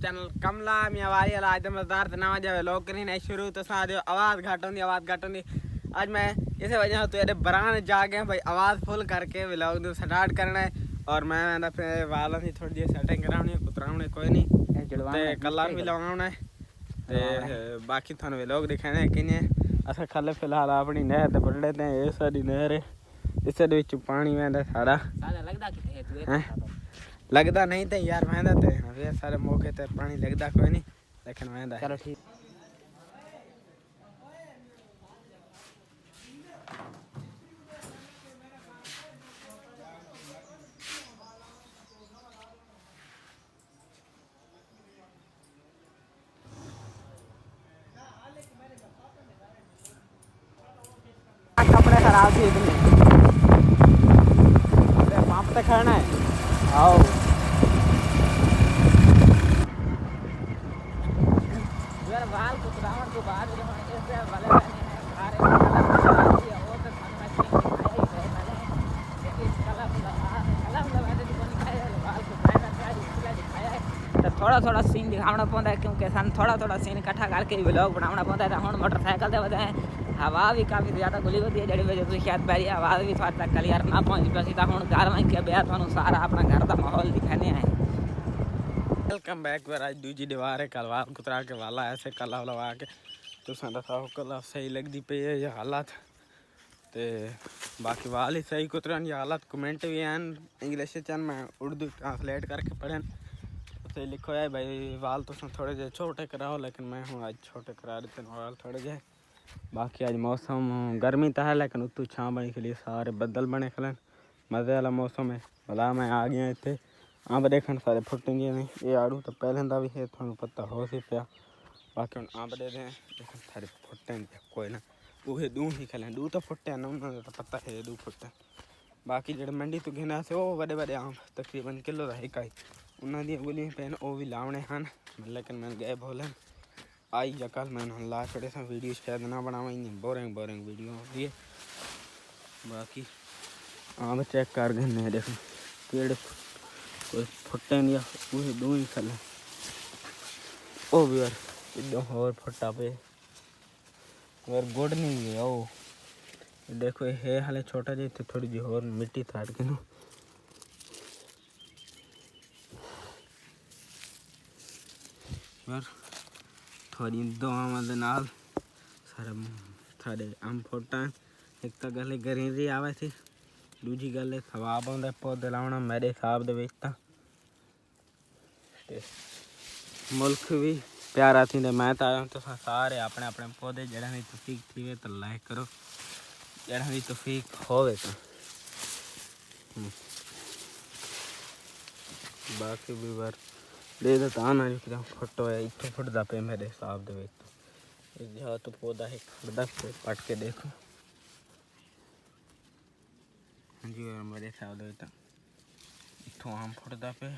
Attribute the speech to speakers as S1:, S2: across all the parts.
S1: Channel कमला मियावारी वाला आज मजेदार तनाव जो व्लॉग करनी नहीं शुरू तो साथ आवाज़ घट होंगी आज मैं इस वजह तो ये बरान जाके भाई आवाज़ फुल करके व्लॉग स्टार्ट करना है और मैं अपने वालों की थोड़ी जी सेटिंग करानी कुतराने कोई नहीं ते कलर भी लवाना है ते बाकी थानू व्लॉग दिखाने किने अस खल फिलहाल अपनी नहर ते पड़े ते ये सारी नहर है इस पानी वहदा सारा लगता नहीं तो यार वहदा ते सारे मौके ते पानी लगता कोई नहीं लेकिन वहदा चलो ठीक कपड़े खराब थी इतने पंप तक खड़ना है आओ बाल कुतरावन के बाद ऐसे वाले थोड़ा थोड़ा सीन दिखाना पौंदा है क्योंकि सन थोड़ा थोड़ा सीन इकट्ठा करके व्लॉग बनाना पौंदा है तो हुण मोटरसाइकिल ते वधे हवा भी काफ़ी ज़्यादा खुली होती है जड़ी वजह से शायद पहली आवाज़ भी थोड़ा तक क्लियर ना पहुँच पासी तो हुण घर में के ब्याह तुहानू सारा अपना घर का माहौल दिखाने आए। वेलकम बैक पर आज दूजी दीवार है कल वाल कुतरा के वाला ऐसे कला लगा के तो दसाओ कला सही लगती पे है ये हालत तो बाकी वाल ही सही कुतरन ये हालत कमेंट भी हैं इंग्लिश चन मैं उर्दू ट्रांसलेट करके पढ़न तो लिखो है भाई वाल तो थोड़े जे छोटे कराओ लेकिन मैं हूँ आज छोटे करा देते वाल थोड़े जे बाकी आज मौसम गर्मी तो है लेकिन उतू छाँ बनी के लिए सारे बदल बने खलन मज़े वाला मौसम है भला मैं आ गया इतने अंब देखन सारे फुटेंगे नहीं ये आड़ू तो पहले का भी है थोड़ा पता हो सी पाया बाकी हम अंब दे दें देखन सारे फुटें कोई ना वो दू ही खलें दू तो फुटे ना उन्होंने तो पता है दू फुटे बाकी जो मंडी तो गिना से वो बड़े बड़े अंब तकरीबन किलो का एक आई उन्होंने गोलियां पैन वो भी लावने हैं लेकिन मैंने गए बोले आई या कल मैंने ला छोड़े सा वीडियो शायद ना बनावा बोरिंग वीडियो होती है बाकी आम चेक कर गए देखो पेड़ कोई फुटे नहीं वही दू ही खले ओ भी यार एकदम और फुटा पे यार गुड़ नहीं गया ओ देखो ये हाले छोटा जी तो थोड़ी जी और मिट्टी थाड़ के ना यार थोड़ी दो आम नाल सारे थारे आम फुटा एक तो गल ग्रीनरी आवे थी दूजी गल सवाब आंदा पौधे लाना मेरे हिसाब दे मुल्क भी प्यारा थी मैं तो आया तो सारे अपने अपने पौधे जड़ा भी तौफीक थी तो लाइक करो जड़ा भी तौफीक होवे तो बाकी भी बार दे दो आना जो फुटो है इतों फुटदा पे मेरे हिसाब दे जहाँ तो पौधा है फुटदा पे पट के देखो जी मेरे हिसाब दे तो इतों आम फुटदा पे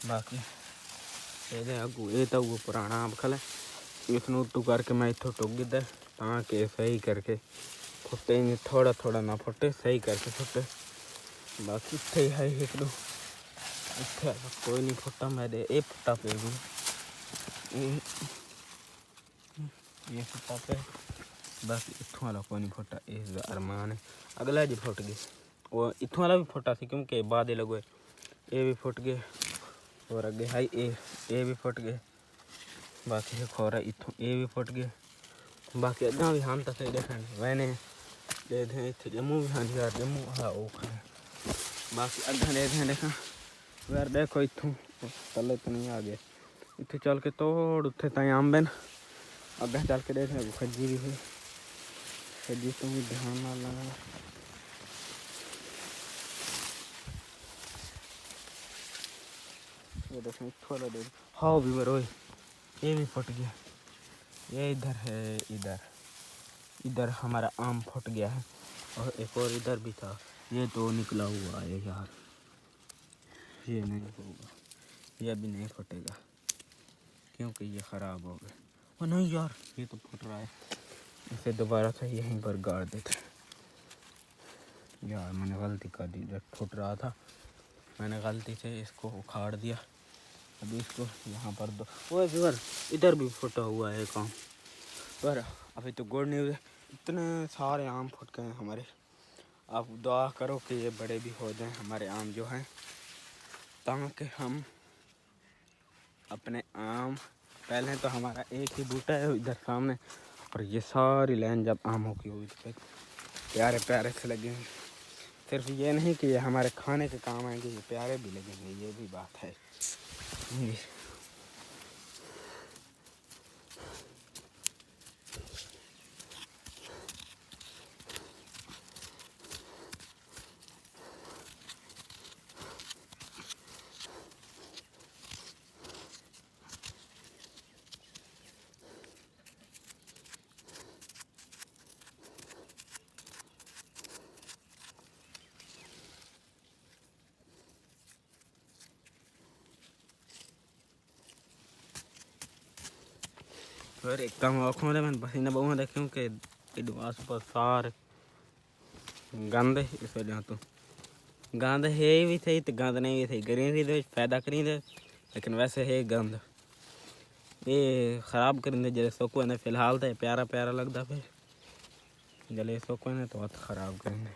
S1: बाकी ये अगू ये तो वो पुराना आम खल इसनों उतू करके मैं इतों टुक गिदा ताकि सही करके फुटे थोड़ा थोड़ा ना फुटे सही करके फुटे बाकी इतने है एक दो इतने कोई नहीं फुटा मेरे ये फुटा पे भी ये फुटा पे बाकी इतों वाला कोई नहीं फुटा ये अरमान है अगला जी फुट गए वो इतों वाला भी फुटा सी क्योंकि बाद लगो ये भी फुट गए और अगे हाई ये भी फुट गए बाकी खोरा इतों ये भी फुट गए बाकी अगर भी हम तो सही देख वैने दे दें इतने जम्मू भी हाँ यार जम्मू हाँ वो खा बाकी अगर दे दें देखा यार देखो इतों तले तो नहीं आ गए इतने चल के तोड़ उत्थे ताई आम बेन अगर चल के देखें खजी भी हुई खजी तो भी ध्यान ना लगा ये देखें थोड़ा देर हाँ भी बरो ये भी फट गया ये इधर है इधर हमारा आम फट गया है और एक और इधर भी था ये तो निकला हुआ है यार ये नहीं होगा ये भी नहीं फटेगा क्योंकि ये ख़राब हो गया और नहीं यार ये तो फट रहा है इसे दोबारा से यहीं पर गाड़ देते यार मैंने गलती कर दी जब फट रहा था मैंने गलती से इसको उखाड़ दिया
S2: अभी इसको यहाँ पर दो, वो इधर इधर भी फुटा हुआ है काम पर अभी तो गुड़ नहीं हुए। इतने सारे आम फुट गए हैं हमारे। आप दुआ करो कि ये बड़े भी हो जाएं हमारे आम जो हैं, ताकि हम अपने आम, पहले तो हमारा एक ही बूटा है इधर सामने, और ये सारी लाइन जब आमों की हुई तो प्यारे प्यारे से लगेंगे। सिर्फ ये नहीं कि ये हमारे खाने के काम आएंगे, ये प्यारे भी लगेंगे, ये भी बात है। और एक काम आँखों में पसीना बहुत है क्योंकि इडवास पर सार गंद इस वजह तो गंद है भी सही तो गंद नहीं भी सही, ग्रीनरी दे फायदा करेंगे लेकिन वैसे है गंद, ये ख़राब करेंगे जैसे सोको ने फिलहाल तो प्यारा प्यारा लगता, फिर जले सोको ने तो बहुत ख़राब करेंगे।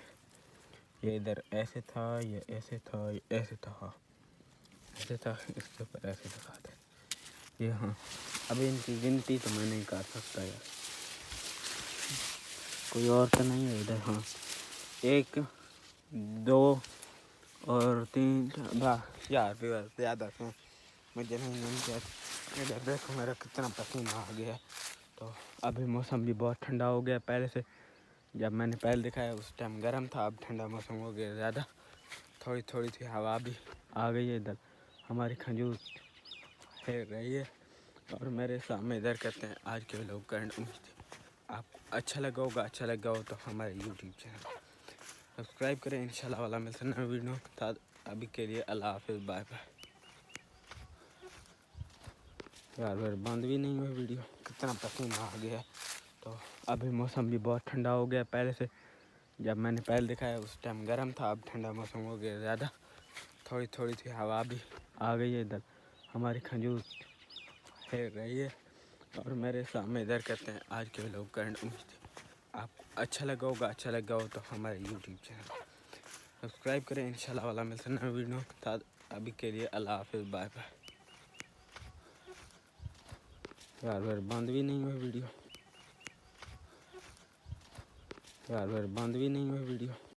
S2: ये इधर ऐसे था, ये ऐसे था, ये ऐसे था, ऐसे था, इसके ऊपर ऐसे दिखाते ये। हाँ अभी इनकी गिनती तो मैं नहीं कर सकता यार, कोई और तो नहीं है इधर। हाँ 1 2 और 3 यार भी ज़्यादा थे, मुझे नहीं किया। इधर देखो मेरा कितना पसीना आ गया। तो अभी मौसम भी बहुत ठंडा हो गया पहले से, जब मैंने पहले दिखाया उस टाइम गर्म था, अब ठंडा मौसम हो गया ज़्यादा, थोड़ी थोड़ी सी हवा भी आ गई है। इधर हमारी खजूर है रही है और मेरे सामने इधर कहते हैं आज के लोग करंट। आपको अच्छा लगा होगा, अच्छा लगा हो तो हमारे यूट्यूब चैनल सब्सक्राइब करें। इंशाल्लाह वाला मिलता है नया वीडियो था। अभी के लिए अल्लाह हाफिज़, बाय बाय। यार फिर बंद भी नहीं हुआ वीडियो, कितना पसीना आ गया। तो अभी मौसम भी बहुत ठंडा हो गया पहले से, जब मैंने पहले दिखाया उस टाइम गर्म था, अब ठंडा मौसम हो गया ज़्यादा, थोड़ी थोड़ी सी हवा भी आ गई है। इधर हमारी खजूर है रही है और मेरे सामने इधर कहते हैं आज के लोग करंट। आपको अच्छा लगा होगा, अच्छा लगा हो तो हमारे यूट्यूब चैनल सब्सक्राइब करें। इंशाल्लाह वाला मिलता है नया वीडियो था। अभी के लिए अल्लाह हाफिज़, बाय बाय। यार फिर बंद भी नहीं हुआ वीडियो, यार फिर बंद भी नहीं हुआ वीडियो।